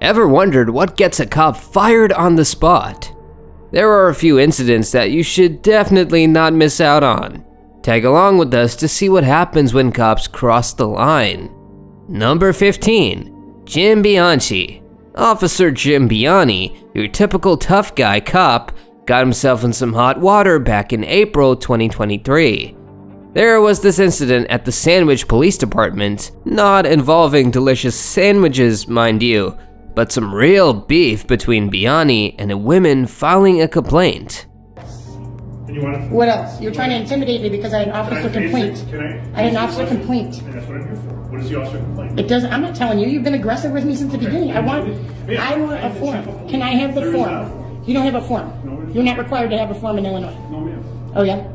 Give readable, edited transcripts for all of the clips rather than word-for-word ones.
Ever wondered what gets a cop fired on the spot? There are a few incidents that you should definitely not miss out on. Tag along with us to see what happens when cops cross the line. Number 15. Jim Bianchi. Officer Jim Biani, your typical tough guy cop, got himself in some hot water back in April 2023. There was this incident at the Sandwich Police Department, not involving delicious sandwiches, mind you, but some real beef between Biani and a woman filing a complaint. What else? You're trying to intimidate me because I had an officer complaint. I had an officer complaint. And that's what I'm here for. What is the officer complaint? It doesn't. I'm not telling you. You've been aggressive with me since the beginning. I want a form. Can I have the form? You don't have a form. You're not required to have a form in Illinois. No, ma'am. Oh yeah.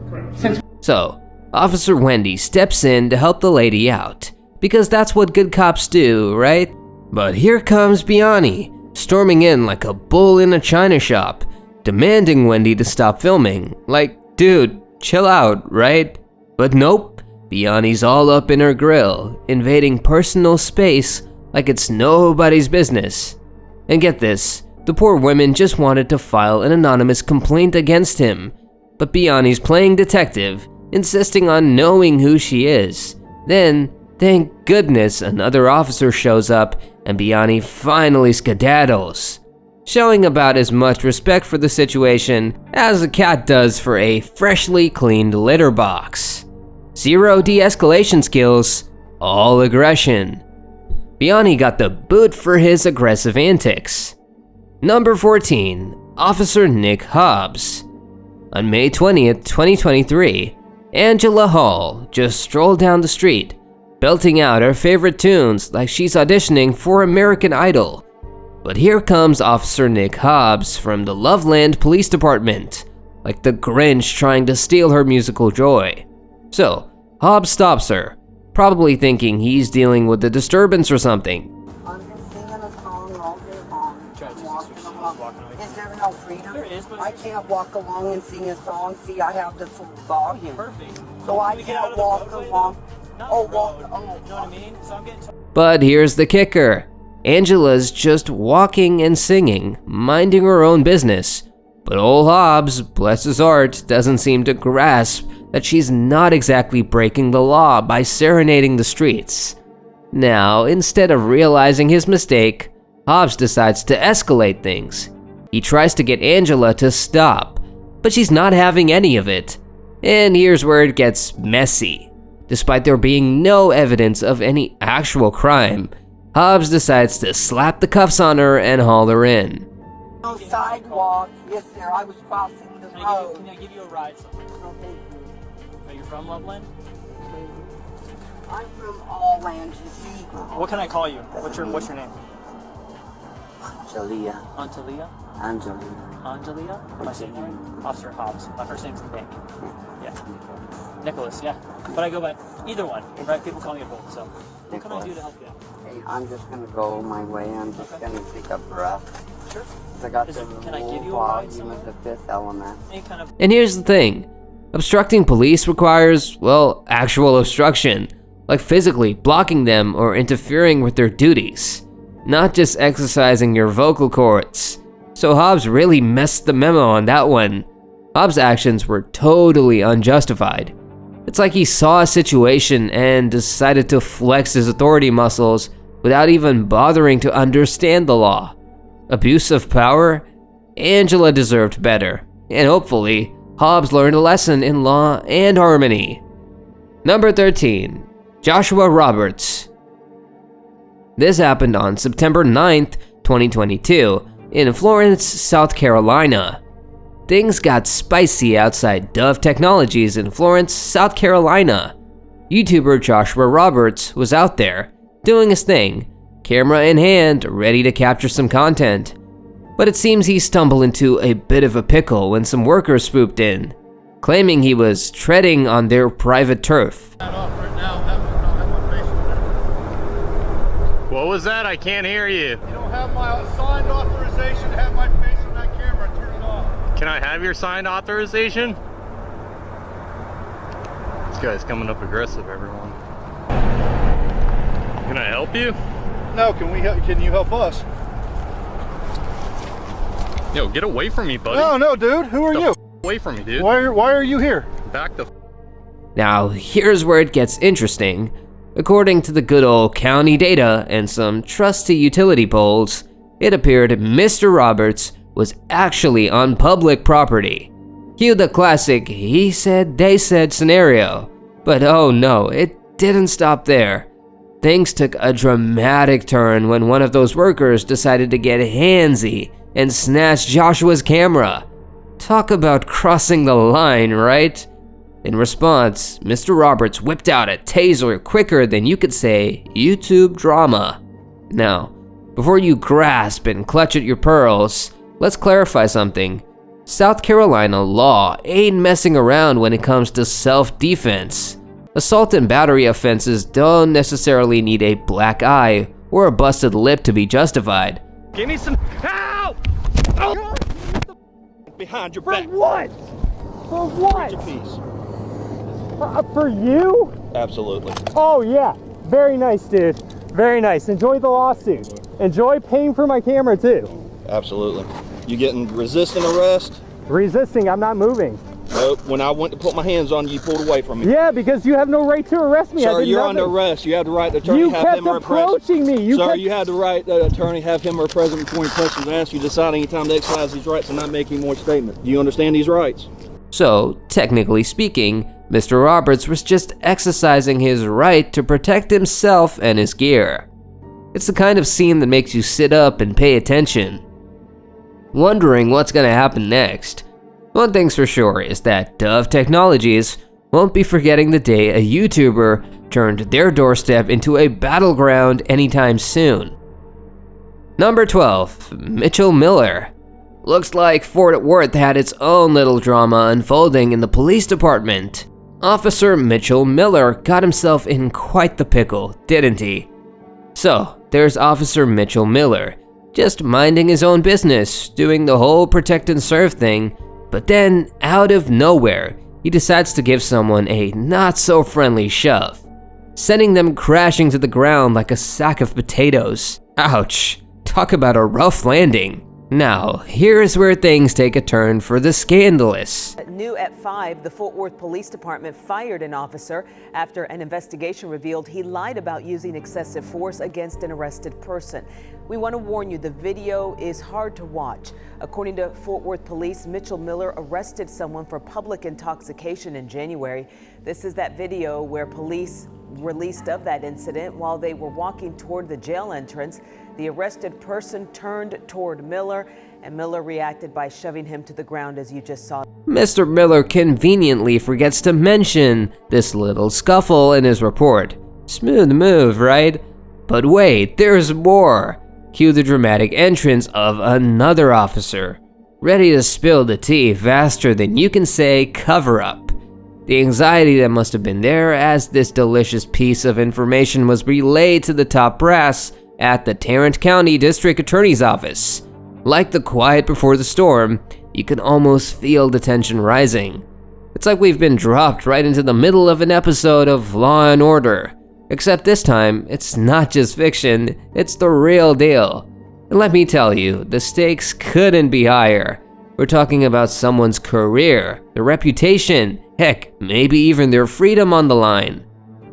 Correct. So, Officer Wendy steps in to help the lady out, because that's what good cops do, right? But here comes Biani, storming in like a bull in a china shop, demanding Wendy to stop filming. Like, dude, chill out, right? But nope, Biani's all up in her grill, invading personal space like it's nobody's business. And get this, the poor woman just wanted to file an anonymous complaint against him, but Biani's playing detective, insisting on knowing who she is. Then, thank goodness, another officer shows up and Biani finally skedaddles, showing about as much respect for the situation as a cat does for a freshly cleaned litter box. Zero de-escalation skills, all aggression. Biani got the boot for his aggressive antics. Number 14. Officer Nick Hobs. On May 20th, 2023, Angela Hall just strolled down the street, belting out her favorite tunes like she's auditioning for American Idol. But here comes Officer Nick Hobs from the Loveland Police Department, like the Grinch trying to steal her musical joy. So, Hobs stops her, probably thinking he's dealing with a disturbance or something. I'm just singing a song all day long. Walking along. Is there no freedom? There is, but I can't walk along and sing a song. See, I have the full volume. Perfect. So I Can we get out can't of the walk roadway, along. Not Oh, the walk. road. Oh, You know what I mean? So I'm getting But here's the kicker. Angela's just walking and singing, minding her own business. But old Hobbs, bless his heart, doesn't seem to grasp that she's not exactly breaking the law by serenading the streets. Now, instead of realizing his mistake, Hobbs decides to escalate things. He tries to get Angela to stop, but she's not having any of it. And here's where it gets messy. Despite there being no evidence of any actual crime, Hobbs decides to slap the cuffs on her and haul her in. no sidewalk. Yes, sir. I was crossing the road. Can I give you a ride somewhere? No, thank you. Are you from Loveland? I'm from all lands, you see. What can I call you? What's your name? Angelia. Angelia? Angelia. Angelia? Am I saying it right? Officer Hobbs. My first name's Nick. Yeah. Nicholas, yeah. But I go by either one, right? People call me both, so. What can I do to help you out? Hey, I'm just gonna go my way. I'm just gonna take a breath. Sure. I got Is the it- can I give whole you a ride volume somewhere? of the fifth element. Any kind of And here's the thing. Obstructing police requires, well, actual obstruction, like physically blocking them or interfering with their duties, not just exercising your vocal cords. So Hobbs really messed the memo on that one. Hobbs' actions were totally unjustified. It's like he saw a situation and decided to flex his authority muscles without even bothering to understand the law. Abuse of power? Angela deserved better, and hopefully, Hobbs learned a lesson in law and harmony. Number 13. Joshua Roberts. This happened on September 9th, 2022, in Florence, South Carolina. Things got spicy outside Dove Technologies in Florence, South Carolina. YouTuber Joshua Roberts was out there, doing his thing, camera in hand, ready to capture some content. But it seems he stumbled into a bit of a pickle when some workers swooped in, claiming he was treading on their private turf. What was that? I can't hear you. You don't have my signed authorization to have my face on that camera. Turn it off. Can I have your signed authorization? This guy's coming up aggressive, everyone. Can I help you? No, can you help us? Yo, get away from me, buddy. No, dude. Who are you? Away from me, dude. Why are you here? Back the Now, here's where it gets interesting. According to the good old county data and some trusty utility polls, it appeared Mr. Roberts was actually on public property. Cue the classic he said, they said scenario. But oh no, it didn't stop there. Things took a dramatic turn when one of those workers decided to get handsy and snatch Joshua's camera. Talk about crossing the line, right? In response, Mr. Roberts whipped out a taser quicker than you could say YouTube drama. Now, before you grasp and clutch at your pearls, let's clarify something. South Carolina law ain't messing around when it comes to self-defense. Assault and battery offenses don't necessarily need a black eye or a busted lip to be justified. Give me some help! Oh. Behind your back. For what? For what? Your piece. For you? Absolutely. Oh yeah, very nice, dude. Very nice. Enjoy the lawsuit. Enjoy paying for my camera too. Absolutely. You getting resisting arrest? Resisting, I'm not moving. Nope. When I went to put my hands on you, you pulled away from me. Yeah, because you have no right to arrest me. Sir, I did you're nothing. under arrest. You have the right to attorney You have kept him or approaching me. Sir, you have the right to attorney have him or present before any questions asked. You decide any time to exercise these rights and not make any more statement. Do you understand these rights? So, technically speaking, Mr. Roberts was just exercising his right to protect himself and his gear. It's the kind of scene that makes you sit up and pay attention, wondering what's gonna happen next. One thing's for sure is that Dove Technologies won't be forgetting the day a YouTuber turned their doorstep into a battleground anytime soon. Number 12, Mitchell Miller. Looks like Fort Worth had its own little drama unfolding in the police department. Officer Mitchell Miller got himself in quite the pickle, didn't he? So, there's Officer Mitchell Miller, just minding his own business, doing the whole protect and serve thing, but then, out of nowhere, he decides to give someone a not-so-friendly shove, sending them crashing to the ground like a sack of potatoes. Ouch, talk about a rough landing. Now, here's where things take a turn for the scandalous. New at 5, the Fort Worth Police Department fired an officer after an investigation revealed he lied about using excessive force against an arrested person. We want to warn you, the video is hard to watch. According to Fort Worth Police, Mitchell Miller arrested someone for public intoxication in January. This is that video where police released of that incident while they were walking toward the jail entrance. The arrested person turned toward Miller, and Miller reacted by shoving him to the ground, as you just saw. Mr. Miller conveniently forgets to mention this little scuffle in his report. Smooth move, right? But wait, there's more. Cue the dramatic entrance of another officer, ready to spill the tea faster than you can say cover up. The anxiety that must have been there as this delicious piece of information was relayed to the top brass at the Tarrant County District Attorney's Office. Like the quiet before the storm, you can almost feel the tension rising. It's like we've been dropped right into the middle of an episode of Law and Order. Except this time, it's not just fiction, it's the real deal. And let me tell you, the stakes couldn't be higher. We're talking about someone's career, their reputation, heck, maybe even their freedom on the line.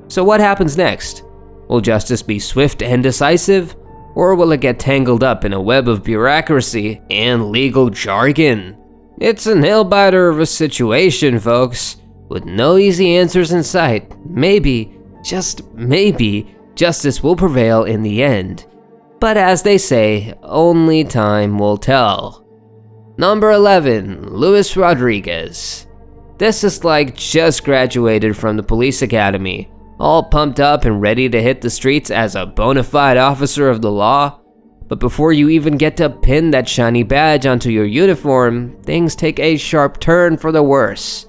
So what happens next? Will justice be swift and decisive? Or will it get tangled up in a web of bureaucracy and legal jargon? It's a nail-biter of a situation, folks, with no easy answers in sight. Maybe, just maybe, justice will prevail in the end. But as they say, only time will tell. Number 11, Luis Rodriguez. This is like just graduated from the police academy, all pumped up and ready to hit the streets as a bona fide officer of the law. But before you even get to pin that shiny badge onto your uniform, things take a sharp turn for the worse.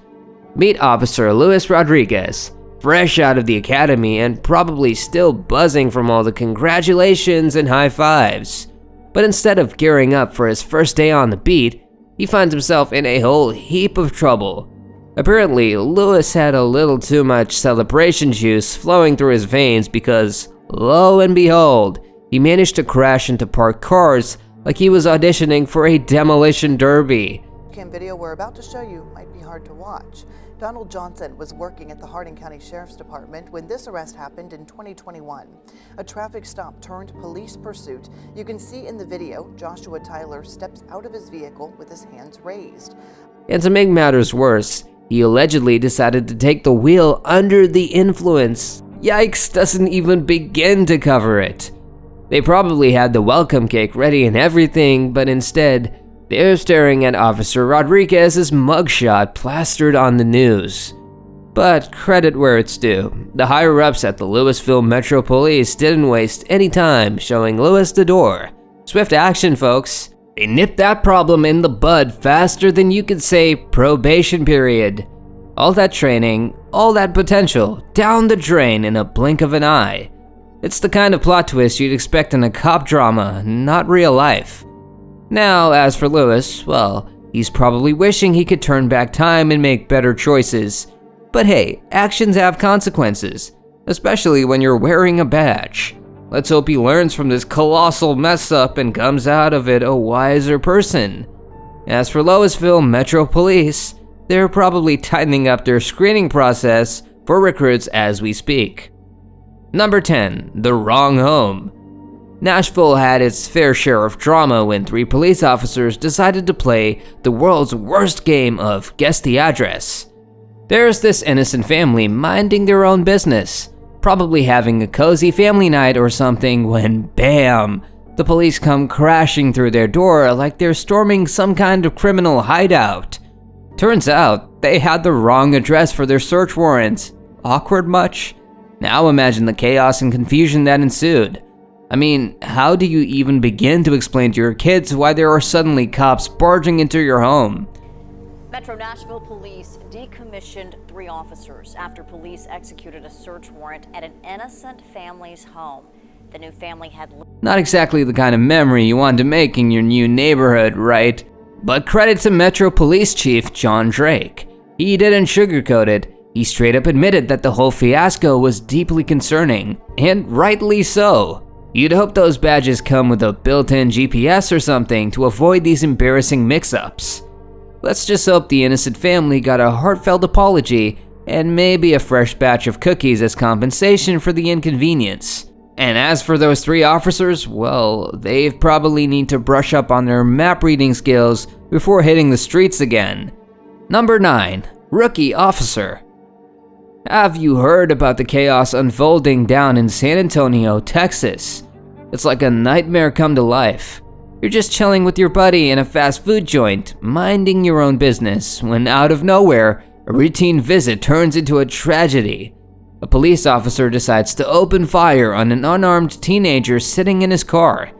Meet Officer Luis Rodriguez, fresh out of the academy and probably still buzzing from all the congratulations and high fives. But instead of gearing up for his first day on the beat, he finds himself in a whole heap of trouble. Apparently, Lewis had a little too much celebration juice flowing through his veins because, lo and behold, He managed to crash into parked cars like he was auditioning for a demolition derby. Cam video we're about to show you might be hard to watch. Donald Johnson was working at the Hardin County Sheriff's Department when this arrest happened in 2021. A traffic stop turned police pursuit. You can see in the video, Joshua Tyler steps out of his vehicle with his hands raised. And to make matters worse, he allegedly decided to take the wheel under the influence. Yikes doesn't even begin to cover it. They probably had the welcome cake ready and everything, but instead, they're staring at Officer Rodriguez's mugshot plastered on the news. But credit where it's due, the higher-ups at the Louisville Metro Police didn't waste any time showing Louis the door. Swift action, folks. They nipped that problem in the bud faster than you could say probation period. All that training, all that potential, down the drain in a blink of an eye. It's the kind of plot twist you'd expect in a cop drama, not real life. Now, as for Louis, well, he's probably wishing he could turn back time and make better choices. But hey, actions have consequences, especially when you're wearing a badge. Let's hope he learns from this colossal mess up and comes out of it a wiser person. As for Louisville Metro Police, they're probably tightening up their screening process for recruits as we speak. Number 10, the wrong home. Nashville had its fair share of drama when 3 police officers decided to play the world's worst game of guess the address. There's this innocent family minding their own business, probably having a cozy family night or something when bam, the police come crashing through their door like they're storming some kind of criminal hideout. Turns out they had the wrong address for their search warrant. Awkward much? Now imagine the chaos and confusion that ensued. I mean, how do you even begin to explain to your kids why there are suddenly cops barging into your home? Metro Nashville Police decommissioned 3 officers after police executed a search warrant at an innocent family's home. The new family had... Not exactly the kind of memory you want to make in your new neighborhood, right? But credit to Metro Police Chief John Drake. He didn't sugarcoat it. He straight up admitted that the whole fiasco was deeply concerning, and rightly so. You'd hope those badges come with a built-in GPS or something to avoid these embarrassing mix-ups. Let's just hope the innocent family got a heartfelt apology and maybe a fresh batch of cookies as compensation for the inconvenience. And as for those 3 officers, well, they probably need to brush up on their map reading skills before hitting the streets again. Number 9, rookie officer. Have you heard about the chaos unfolding down in San Antonio, Texas? It's like a nightmare come to life. You're just chilling with your buddy in a fast food joint, minding your own business, when out of nowhere, a routine visit turns into a tragedy. A police officer decides to open fire on an unarmed teenager sitting in his car.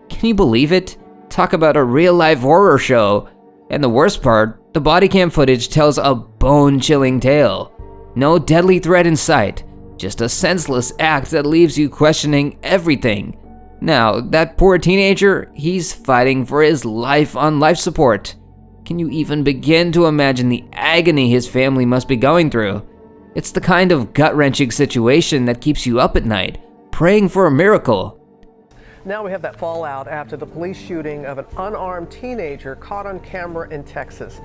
Can you believe it? Talk about a real-life horror show. And the worst part, the body cam footage tells a bone-chilling tale. No deadly threat in sight, just a senseless act that leaves you questioning everything. Now, that poor teenager, he's fighting for his life on life support. Can you even begin to imagine the agony his family must be going through? It's the kind of gut-wrenching situation that keeps you up at night, praying for a miracle. Now we have that fallout after the police shooting of an unarmed teenager caught on camera in Texas.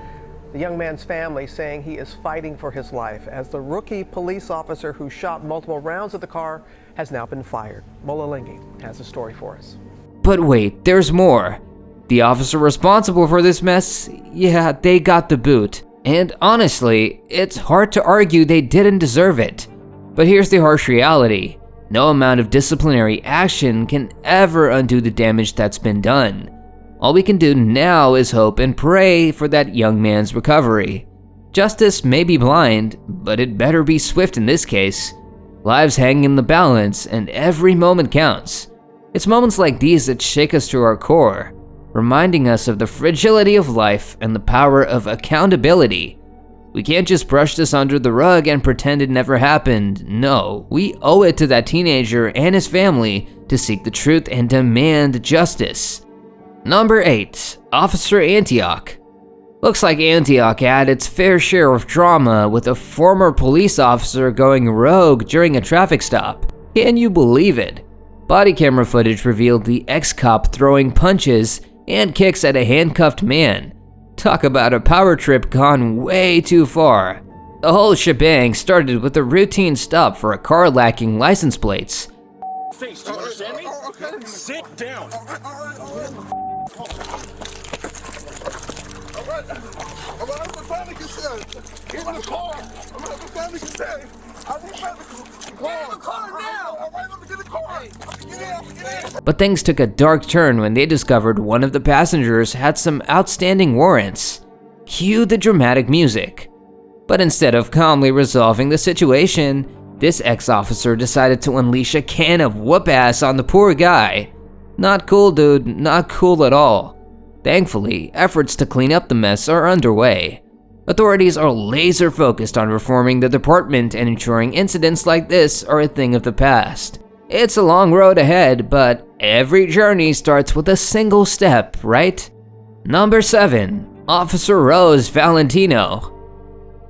The young man's family saying he is fighting for his life as the rookie police officer who shot multiple rounds at the car has now been fired. Mola Lingi has a story for us. But wait, there's more. The officer responsible for this mess, yeah, they got the boot. And honestly, it's hard to argue they didn't deserve it. But here's the harsh reality. No amount of disciplinary action can ever undo the damage that's been done. All we can do now is hope and pray for that young man's recovery. Justice may be blind, but it better be swift in this case. Lives hang in the balance, and every moment counts. It's moments like these that shake us to our core, reminding us of the fragility of life and the power of accountability. We can't just brush this under the rug and pretend it never happened. No, we owe it to that teenager and his family to seek the truth and demand justice. Number 8, Officer Antioch. Looks like Antioch had its fair share of drama with a former police officer going rogue during a traffic stop. Can you believe it? Body camera footage revealed the ex-cop throwing punches and kicks at a handcuffed man. Talk about a power trip gone way too far. The whole shebang started with a routine stop for a car lacking license plates. Face, do you understand me? Okay. Sit down. But things took a dark turn when they discovered one of the passengers had some outstanding warrants. Cue the dramatic music. But instead of calmly resolving the situation, this ex-officer decided to unleash a can of whoop-ass on the poor guy. Not cool, dude, not cool at all. Thankfully, efforts to clean up the mess are underway. Authorities are laser focused on reforming the department and ensuring incidents like this are a thing of the past. It's a long road ahead, but every journey starts with a single step, right? Number 7. Officer Rose Valentino.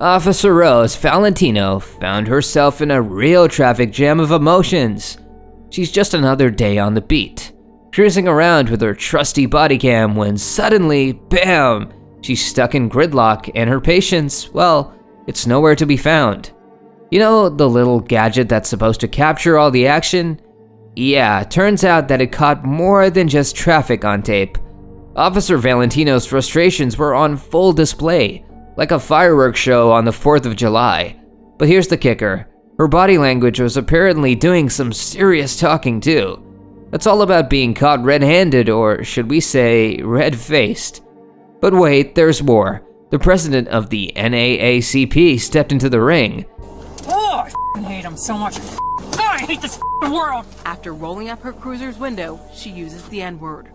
Officer Rose Valentino found herself in a real traffic jam of emotions. She's just another day on the beat, cruising around with her trusty body cam when suddenly, bam, she's stuck in gridlock and her patience, well, it's nowhere to be found. You know the little gadget that's supposed to capture all the action? Yeah, turns out that it caught more than just traffic on tape. Officer Valentino's frustrations were on full display, like a fireworks show on the 4th of July. But here's the kicker, her body language was apparently doing some serious talking too. It's all about being caught red-handed, or should we say, red-faced. But wait, there's more. The president of the NAACP stepped into the ring. Oh, I hate him so much. Oh, I hate this world. After rolling up her cruiser's window, she uses the N-word.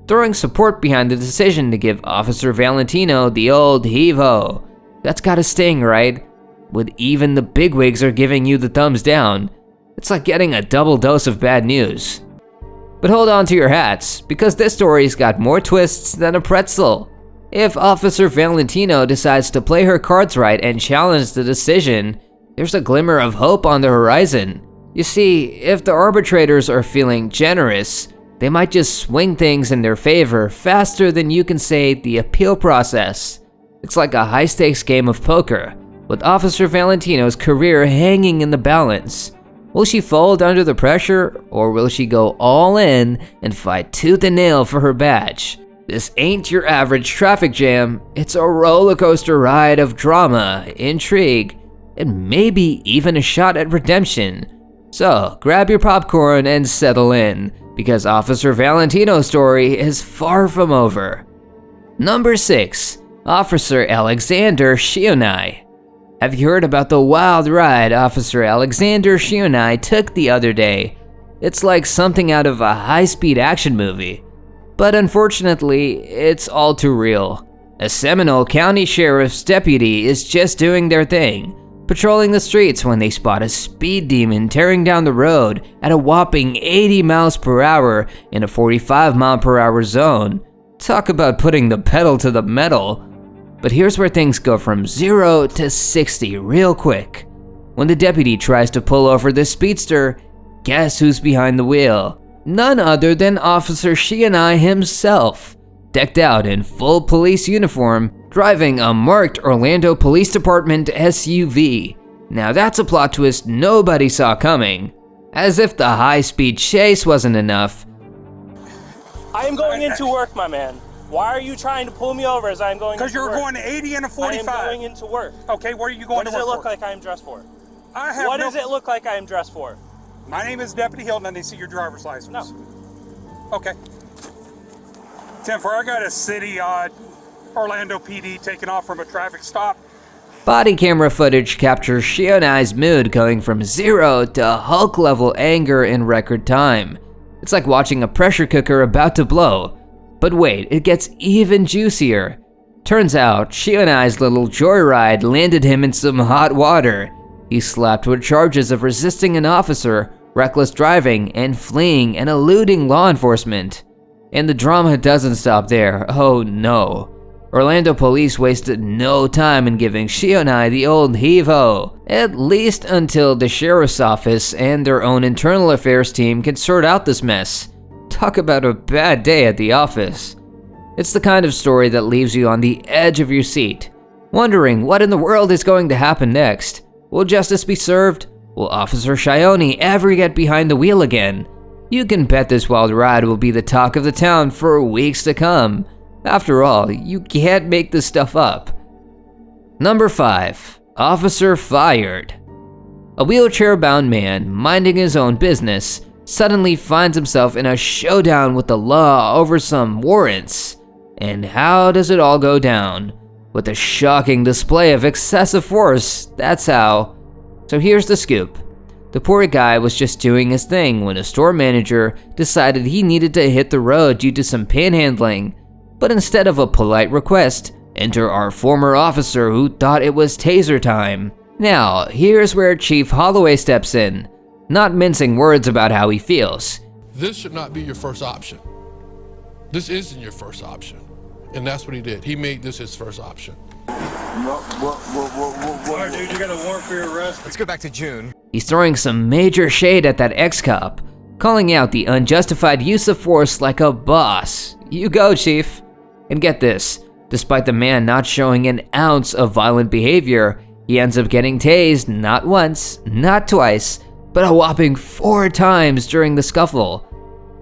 Throwing support behind the decision to give Officer Valentino the old heave-ho. That's gotta sting, right? When even the bigwigs are giving you the thumbs down. It's like getting a double dose of bad news. But hold on to your hats, because this story's got more twists than a pretzel. If Officer Valentino decides to play her cards right and challenge the decision, there's a glimmer of hope on the horizon. You see, if the arbitrators are feeling generous, they might just swing things in their favor faster than you can say the appeal process. It's like a high-stakes game of poker, with Officer Valentino's career hanging in the balance. Will she fold under the pressure, or will she go all in and fight tooth and nail for her badge? This ain't your average traffic jam, it's a roller coaster ride of drama, intrigue, and maybe even a shot at redemption. So grab your popcorn and settle in, because Officer Valentino's story is far from over. Number 6. Officer Alexander Shionai. Have you heard about the wild ride Officer Alexander Shionai took the other day? It's like something out of a high-speed action movie. But unfortunately, it's all too real. A Seminole County Sheriff's deputy is just doing their thing, patrolling the streets when they spot a speed demon tearing down the road at a whopping 80 miles per hour in a 45 mile per hour zone. Talk about putting the pedal to the metal. But here's where things go from 0 to 60 real quick. When the deputy tries to pull over the speedster, guess who's behind the wheel? None other than Officer Shionai himself, decked out in full police uniform, driving a marked Orlando Police Department SUV. Now that's a plot twist nobody saw coming. As if the high-speed chase wasn't enough. I am going into work, my man. Why are you trying to pull me over as I'm going into work? Because you're going 80 and a 45. I am going into work. Okay, what are you going to work for? What does it look like I am dressed for? What does it look like I am dressed for? My name is Deputy Hilton, and they see your driver's license. No. Okay. 10-4, I got a city Orlando PD taking off from a traffic stop. Body camera footage captures Shionai's mood going from 0 to Hulk-level anger in record time. It's like watching a pressure cooker about to blow. But wait, it gets even juicier. Turns out, Shionai's little joyride landed him in some hot water. He's slapped with charges of resisting an officer, reckless driving, and fleeing and eluding law enforcement. And the drama doesn't stop there, oh no. Orlando police wasted no time in giving Shionai the old heave-ho, at least until the sheriff's office and their own internal affairs team can sort out this mess. Talk about a bad day at the office. It's the kind of story that leaves you on the edge of your seat, wondering what in the world is going to happen next. Will justice be served? Will Officer Shione ever get behind the wheel again? You can bet this wild ride will be the talk of the town for weeks to come. After all, you can't make this stuff up. Number 5. Officer fired. A wheelchair-bound man minding his own business suddenly finds himself in a showdown with the law over some warrants. And how does it all go down? With a shocking display of excessive force, that's how. So here's the scoop. The poor guy was just doing his thing when a store manager decided he needed to hit the road due to some panhandling. But instead of a polite request, enter our former officer who thought it was taser time. Now, here's where Chief Holloway steps in, not mincing words about how he feels. This should not be your first option. This isn't your first option. And that's what he did. He made this his first option. All right, dude, you got a warrant for your arrest. Let's go back to June. He's throwing some major shade at that ex-cop, calling out the unjustified use of force like a boss. You go, Chief. And get this, despite the man not showing an ounce of violent behavior, he ends up getting tased not once, not twice, but a whopping 4 times during the scuffle.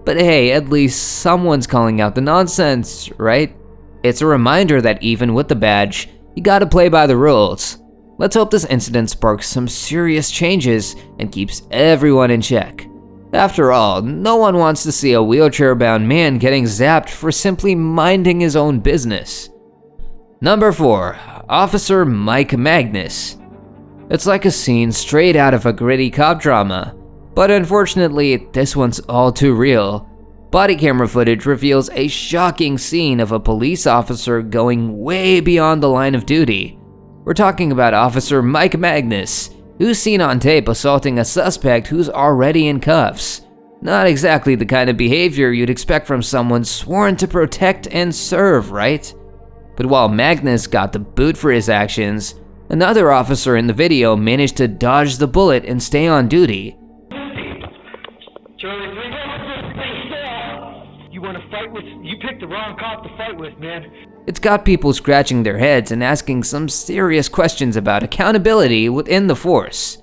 But hey, at least someone's calling out the nonsense, right? It's a reminder that even with the badge, you gotta play by the rules. Let's hope this incident sparks some serious changes and keeps everyone in check. After all, no one wants to see a wheelchair-bound man getting zapped for simply minding his own business. Number 4. Officer Mike Magnus. It's like a scene straight out of a gritty cop drama, but unfortunately, this one's all too real. Body camera footage reveals a shocking scene of a police officer going way beyond the line of duty. We're talking about Officer Mike Magnus, who's seen on tape assaulting a suspect who's already in cuffs. Not exactly the kind of behavior you'd expect from someone sworn to protect and serve, right? But while Magnus got the boot for his actions, another officer in the video managed to dodge the bullet and stay on duty. You want to fight with? You picked the wrong cop to fight with, man. It's got people scratching their heads and asking some serious questions about accountability within the force.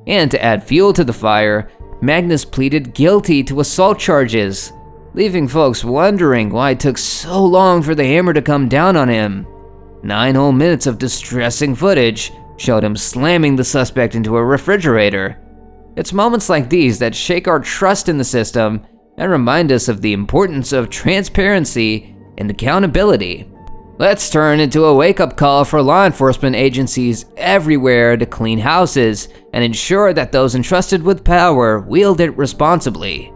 And to add fuel to the fire, Magnus pleaded guilty to assault charges, leaving folks wondering why it took so long for the hammer to come down on him. 9 whole minutes of distressing footage showed him slamming the suspect into a refrigerator. It's moments like these that shake our trust in the system and remind us of the importance of transparency and accountability. Let's turn into a wake-up call for law enforcement agencies everywhere to clean houses and ensure that those entrusted with power wield it responsibly.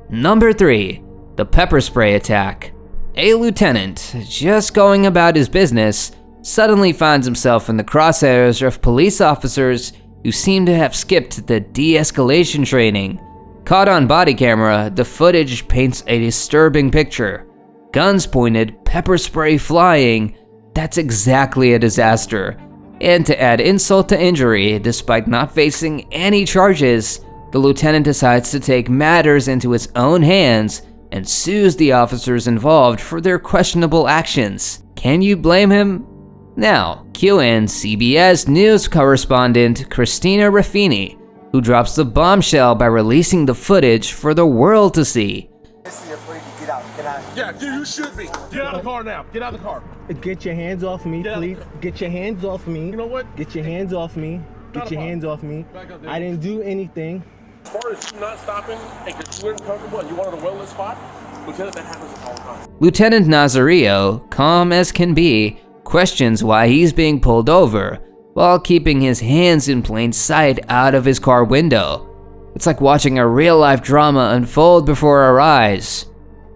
Number 3. The pepper spray attack. A lieutenant, just going about his business, suddenly finds himself in the crosshairs of police officers who seem to have skipped the de-escalation training. Caught on body camera, the footage paints a disturbing picture. Guns pointed, pepper spray flying. That's exactly a disaster. And to add insult to injury, despite not facing any charges, the lieutenant decides to take matters into his own hands and sues the officers involved for their questionable actions. Can you blame him? Now, cue in CBS News correspondent Christina Raffini, who drops the bombshell by releasing the footage for the world to see. Yeah, you should be. Get out of the car now. Get out of the car. Get your hands off me, please. Get your hands off me. You know what? Get your hands off me. Get your hands off me. I didn't do anything. As far as you not stopping and because you weren't comfortable and you wanted a well-lit spot, Lieutenant, that happens all the time. Lieutenant Nazario, calm as can be, questions why he's being pulled over while keeping his hands in plain sight out of his car window. It's like watching a real-life drama unfold before our eyes.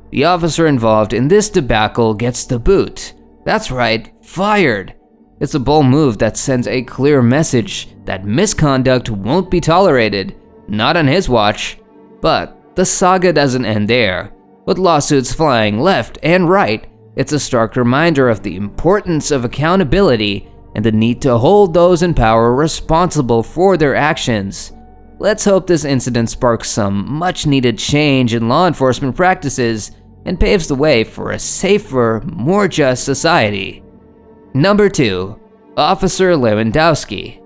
The officer involved in this debacle gets the boot. That's right, fired. It's a bold move that sends a clear message that misconduct won't be tolerated, not on his watch. But the saga doesn't end there. With lawsuits flying left and right, It's a stark reminder of the importance of accountability and the need to hold those in power responsible for their actions. Let's hope this incident sparks some much-needed change in law enforcement practices and paves the way for a safer, more just society. Number 2. Officer Lewandowski.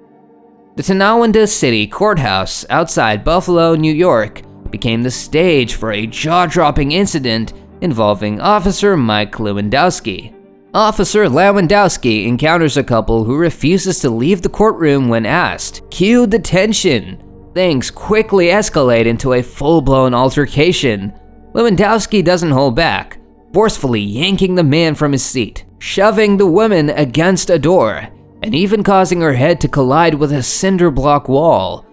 The Tonawanda City Courthouse outside Buffalo, New York, became the stage for a jaw-dropping incident involving Officer Mike Lewandowski. Officer Lewandowski encounters a couple who refuses to leave the courtroom when asked. Cue the tension. Things quickly escalate into a full-blown altercation. Lewandowski doesn't hold back, forcefully yanking the man from his seat, shoving the woman against a door, and even causing her head to collide with a cinder block wall.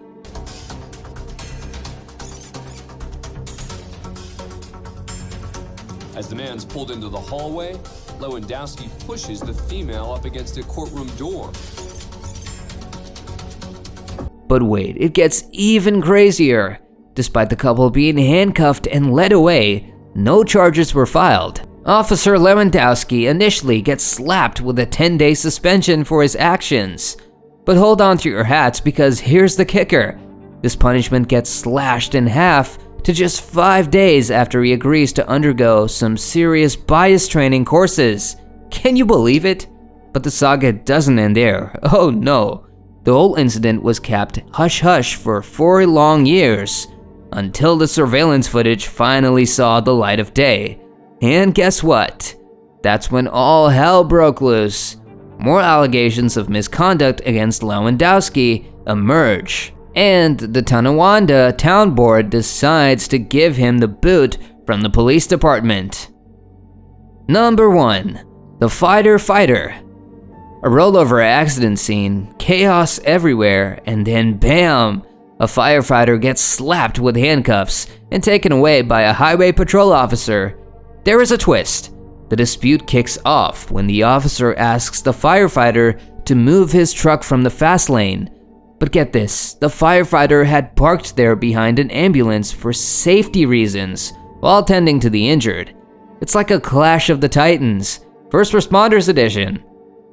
As the man's pulled into the hallway, Lewandowski pushes the female up against a courtroom door. But wait, it gets even crazier. Despite the couple being handcuffed and led away, no charges were filed. Officer Lewandowski initially gets slapped with a 10-day suspension for his actions. But hold on to your hats, because here's the kicker. This punishment gets slashed in half to just 5 days after he agrees to undergo some serious bias training courses. Can you believe it? But the saga doesn't end there. Oh no. The whole incident was kept hush-hush for 4 long years, until the surveillance footage finally saw the light of day. And guess what? That's when all hell broke loose. More allegations of misconduct against Lewandowski emerge, and the Tonawanda Town Board decides to give him the boot from the police department. Number 1. The Fighter. A rollover accident scene, chaos everywhere, and then bam! A firefighter gets slapped with handcuffs and taken away by a highway patrol officer. There is a twist. The dispute kicks off when the officer asks the firefighter to move his truck from the fast lane. But get this, the firefighter had parked there behind an ambulance for safety reasons while tending to the injured. It's like a clash of the titans, First Responders edition.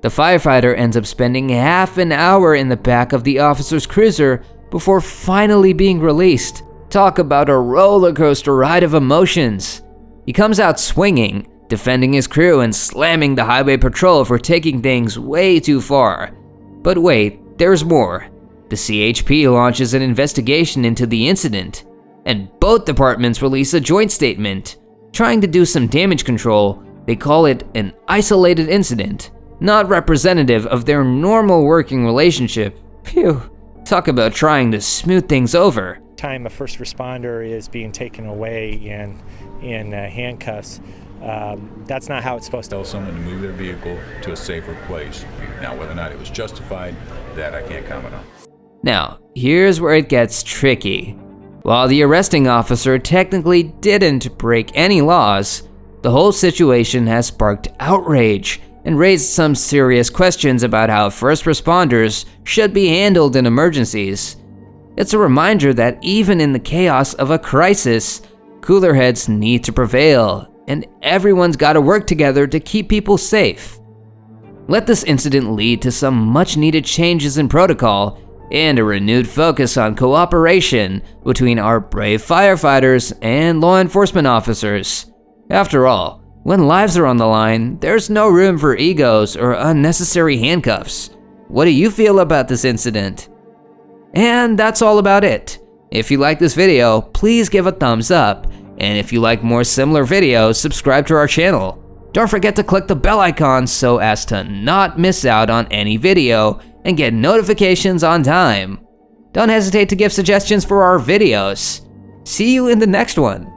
The firefighter ends up spending half an hour in the back of the officer's cruiser before finally being released. Talk about a roller coaster ride of emotions. He comes out swinging, defending his crew and slamming the highway patrol for taking things way too far. But wait, there's more. The CHP launches an investigation into the incident, and both departments release a joint statement. Trying to do some damage control, they call it an isolated incident, not representative of their normal working relationship. Phew, talk about trying to smooth things over. Time a first responder is being taken away in handcuffs, that's not how it's supposed to. Tell someone to move their vehicle to a safer place. Now, whether or not it was justified, that I can't comment on. Now, here's where it gets tricky. While the arresting officer technically didn't break any laws, the whole situation has sparked outrage and raised some serious questions about how first responders should be handled in emergencies. It's a reminder that even in the chaos of a crisis, cooler heads need to prevail, and everyone's gotta work together to keep people safe. Let this incident lead to some much-needed changes in protocol and a renewed focus on cooperation between our brave firefighters and law enforcement officers. After all, when lives are on the line, there's no room for egos or unnecessary handcuffs. What do you feel about this incident? And that's all about it. If you like this video, please give a thumbs up, and if you like more similar videos, subscribe to our channel. Don't forget to click the bell icon so as to not miss out on any video and get notifications on time. Don't hesitate to give suggestions for our videos. See you in the next one.